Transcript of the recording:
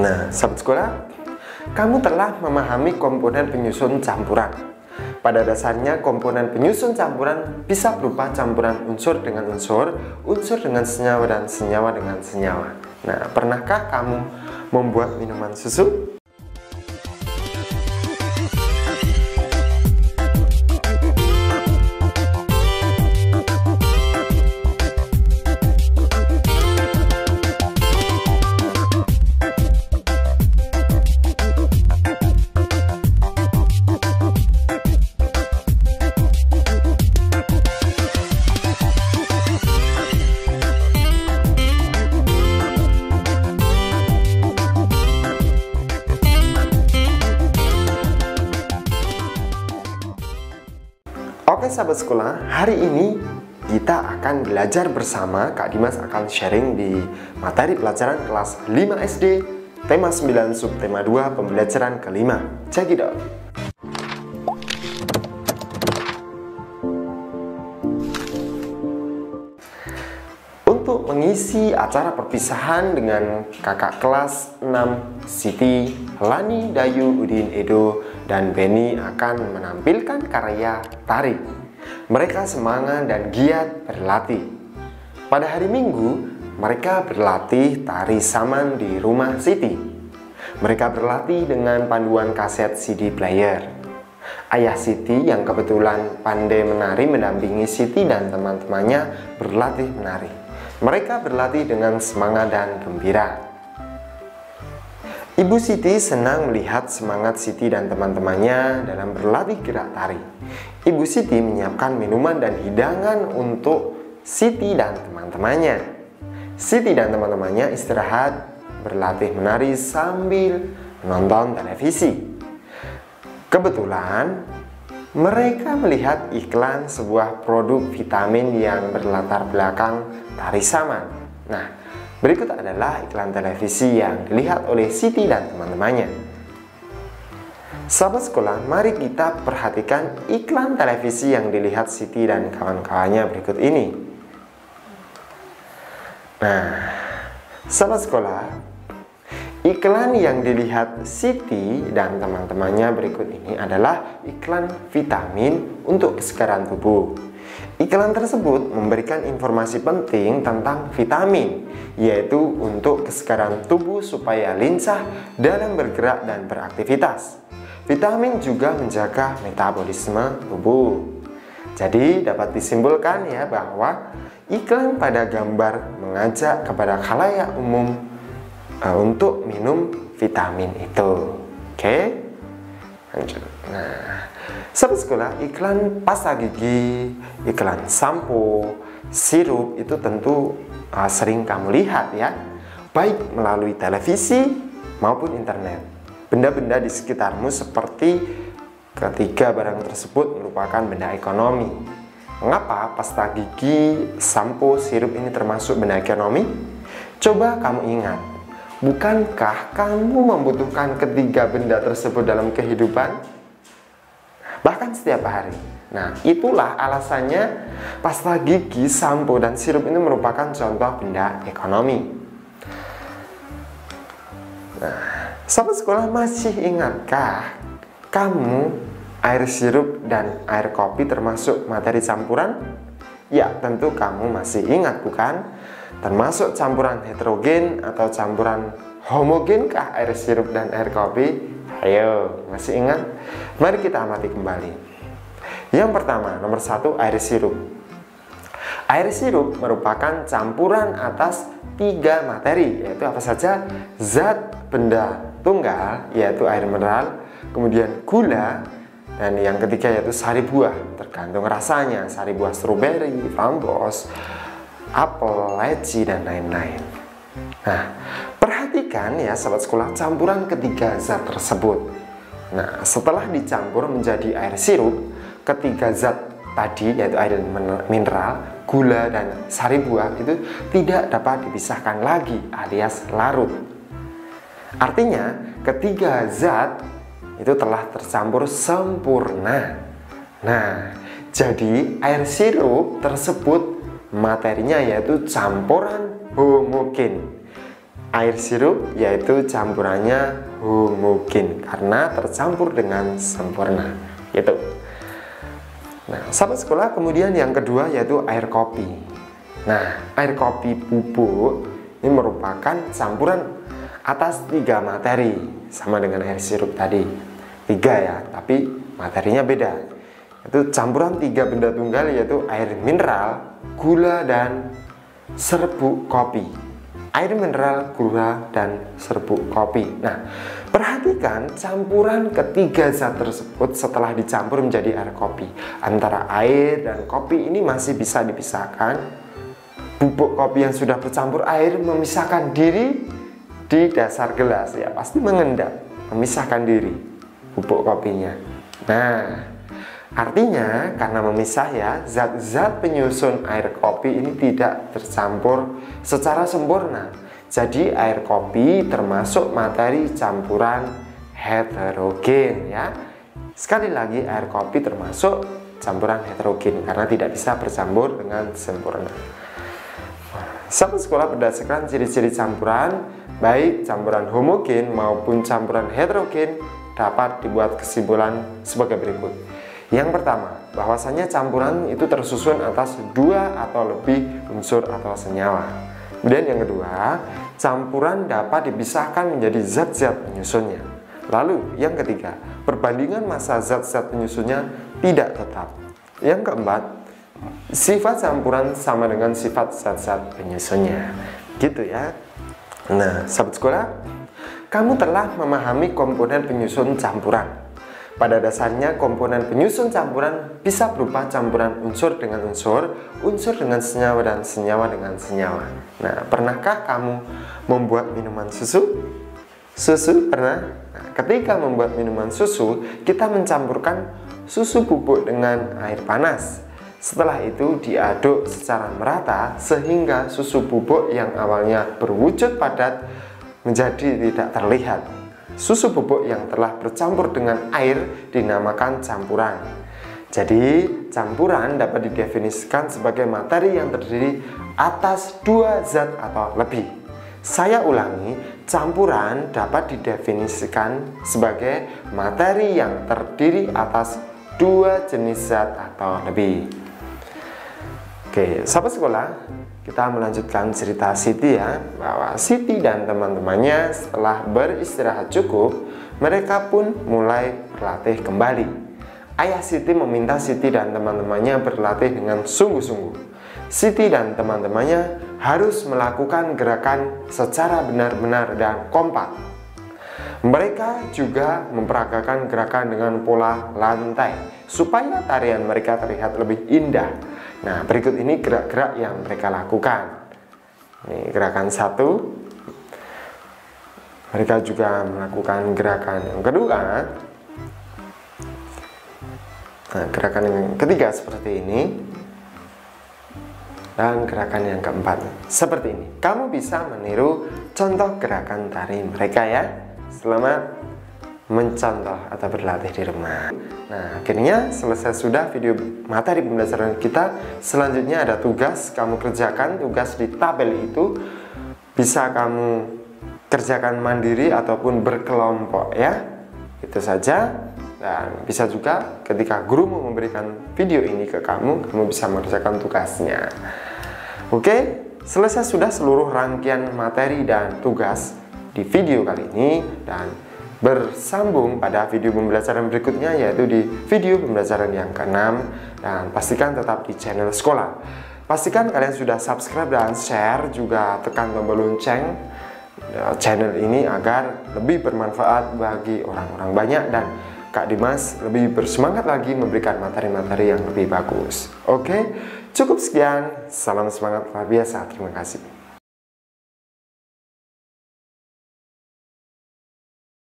Nah, sahabat sekolah, kamu telah memahami komponen penyusun campuran. Pada dasarnya komponen penyusun campuran bisa berupa campuran unsur dengan unsur, unsur dengan senyawa, dan senyawa dengan senyawa. Nah, pernahkah kamu membuat minuman susu? Oke sahabat sekolah, hari ini kita akan belajar bersama. Kak Dimas akan sharing di materi pelajaran kelas 5 SD, tema 9 subtema 2 pembelajaran kelima. Check it out. Untuk mengisi acara perpisahan dengan kakak kelas 6 Siti, Lani, Dayu, Udin, Edo, dan Beni akan menampilkan karya tari. Mereka semangat dan giat berlatih. Pada hari Minggu, mereka berlatih tari saman di rumah Siti. Mereka berlatih dengan panduan kaset CD player. Ayah Siti yang kebetulan pandai menari mendampingi Siti dan teman-temannya berlatih menari. Mereka berlatih dengan semangat dan gembira. Ibu Siti senang melihat semangat Siti dan teman-temannya dalam berlatih gerak tari. Ibu Siti menyiapkan minuman dan hidangan untuk Siti dan teman-temannya. Siti dan teman-temannya istirahat berlatih menari sambil menonton televisi. Kebetulan mereka melihat iklan sebuah produk vitamin yang berlatar belakang tari saman. Nah, berikut adalah iklan televisi yang dilihat oleh Siti dan teman-temannya. Sahabat sekolah, mari kita perhatikan iklan televisi yang dilihat Siti dan kawan-kawannya berikut ini. Nah, sahabat sekolah, iklan yang dilihat Siti dan teman-temannya berikut ini adalah iklan vitamin untuk kesegaran tubuh. Iklan tersebut memberikan informasi penting tentang vitamin, yaitu untuk kesegaran tubuh supaya lincah dalam bergerak dan beraktivitas. Vitamin juga menjaga metabolisme tubuh. Jadi dapat disimpulkan ya bahwa iklan pada gambar mengajak kepada khalayak umum untuk minum vitamin itu. Oke, lanjut. Nah, sahabat sekolah, iklan pasta gigi, iklan sampo, sirup itu tentu sering kamu lihat ya, baik melalui televisi maupun internet. Benda-benda di sekitarmu seperti ketiga barang tersebut merupakan benda ekonomi. Mengapa pasta gigi, sampo, sirup ini termasuk benda ekonomi? Coba kamu ingat, bukankah kamu membutuhkan ketiga benda tersebut dalam kehidupan? Bahkan setiap hari. Nah, itulah alasannya pasta gigi, sampo, dan sirup ini merupakan contoh benda ekonomi. Nah, sahabat sekolah, masih ingatkah kamu air sirup dan air kopi termasuk materi campuran? Ya, tentu kamu masih ingat bukan? Termasuk campuran heterogen atau campuran homogenkah air sirup dan air kopi? Ayo, masih ingat? Mari kita amati kembali. Yang pertama, nomor 1, air sirup. Air sirup merupakan campuran atas 3 materi, yaitu apa saja? Zat benda tunggal, yaitu air mineral, kemudian gula, dan yang ketiga yaitu sari buah, tergantung rasanya, sari buah stroberi, framboos, apel, leci, dan lain-lain. Nah, perhatikan ya sahabat sekolah campuran ketiga zat tersebut. Nah, setelah dicampur menjadi air sirup, ketiga zat tadi yaitu air mineral, gula, dan sari buah itu tidak dapat dipisahkan lagi alias larut. Artinya ketiga zat itu telah tercampur sempurna. Nah, jadi air sirup tersebut materinya yaitu campuran homogen. air sirup, yaitu campurannya homogen karena tercampur dengan sempurna gitu. Nah, sahabat sekolah, kemudian yang kedua yaitu air kopi. Nah, air kopi bubuk ini merupakan campuran atas 3 materi, sama dengan air sirup tadi 3 ya, tapi materinya beda. Itu campuran 3 benda tunggal, yaitu air mineral, gula, dan serbuk kopi. Air mineral, gula, dan serbuk kopi. Nah, perhatikan campuran ketiga zat tersebut setelah dicampur menjadi air kopi. Antara air dan kopi ini masih bisa dipisahkan. Bubuk kopi yang sudah bercampur air memisahkan diri di dasar gelas, ya pasti mengendap, memisahkan diri bubuk kopinya. Nah, artinya karena memisah ya, zat-zat penyusun air kopi ini tidak tercampur secara sempurna. Jadi air kopi termasuk materi campuran heterogen ya. Sekali lagi, air kopi termasuk campuran heterogen karena tidak bisa bercampur dengan sempurna. Sahabat sekolah, berdasarkan ciri-ciri campuran, baik campuran homogen maupun campuran heterogen, dapat dibuat kesimpulan sebagai berikut. Yang pertama, bahwasanya campuran itu tersusun atas 2 atau lebih unsur atau senyawa. Kemudian yang kedua, campuran dapat dipisahkan menjadi zat-zat penyusunnya. Lalu yang ketiga, perbandingan massa zat-zat penyusunnya tidak tetap. Yang keempat, sifat campuran sama dengan sifat zat-zat penyusunnya. Gitu ya. Nah, sahabat sekolah, kamu telah memahami komponen penyusun campuran. Pada dasarnya, komponen penyusun campuran bisa berupa campuran unsur dengan unsur, unsur dengan senyawa, dan senyawa dengan senyawa. Nah, pernahkah kamu membuat minuman susu? Susu pernah? Nah, ketika membuat minuman susu, kita mencampurkan susu bubuk dengan air panas. Setelah itu diaduk secara merata sehingga susu bubuk yang awalnya berwujud padat menjadi tidak terlihat. Susu bubuk yang telah bercampur dengan air dinamakan campuran. Jadi, campuran dapat didefinisikan sebagai materi yang terdiri atas 2 zat atau lebih. Saya ulangi, campuran dapat didefinisikan sebagai materi yang terdiri atas 2 jenis zat atau lebih. Oke, sahabat sekolah, kita melanjutkan cerita Siti ya, bahwa Siti dan teman-temannya setelah beristirahat cukup, mereka pun mulai berlatih kembali. Ayah Siti meminta Siti dan teman-temannya berlatih dengan sungguh-sungguh. Siti dan teman-temannya harus melakukan gerakan secara benar-benar dan kompak. Mereka juga memperagakan gerakan dengan pola lantai supaya tarian mereka terlihat lebih indah. Nah, berikut ini gerak-gerak yang mereka lakukan. Ini gerakan 1. Mereka juga melakukan gerakan yang kedua. Nah, gerakan yang ketiga seperti ini. Dan gerakan yang keempat seperti ini. Kamu bisa meniru contoh gerakan tari mereka ya. Selamat mencontoh atau berlatih di rumah. Nah, akhirnya selesai sudah video materi pembelajaran kita. Selanjutnya ada tugas, kamu kerjakan tugas di tabel itu. Bisa kamu kerjakan mandiri ataupun berkelompok ya. Itu saja. Dan bisa juga ketika guru mau memberikan video ini ke kamu, kamu bisa mengerjakan tugasnya. Oke, selesai sudah seluruh rangkaian materi dan tugas di video kali ini, dan bersambung pada video pembelajaran berikutnya, yaitu di video pembelajaran yang ke-6. Dan pastikan tetap di channel sekolah. Pastikan kalian sudah subscribe dan share, juga tekan tombol lonceng channel ini agar lebih bermanfaat bagi orang-orang banyak dan Kak Dimas lebih bersemangat lagi memberikan materi-materi yang lebih bagus. Oke, cukup sekian. Salam semangat luar biasa. Terima kasih.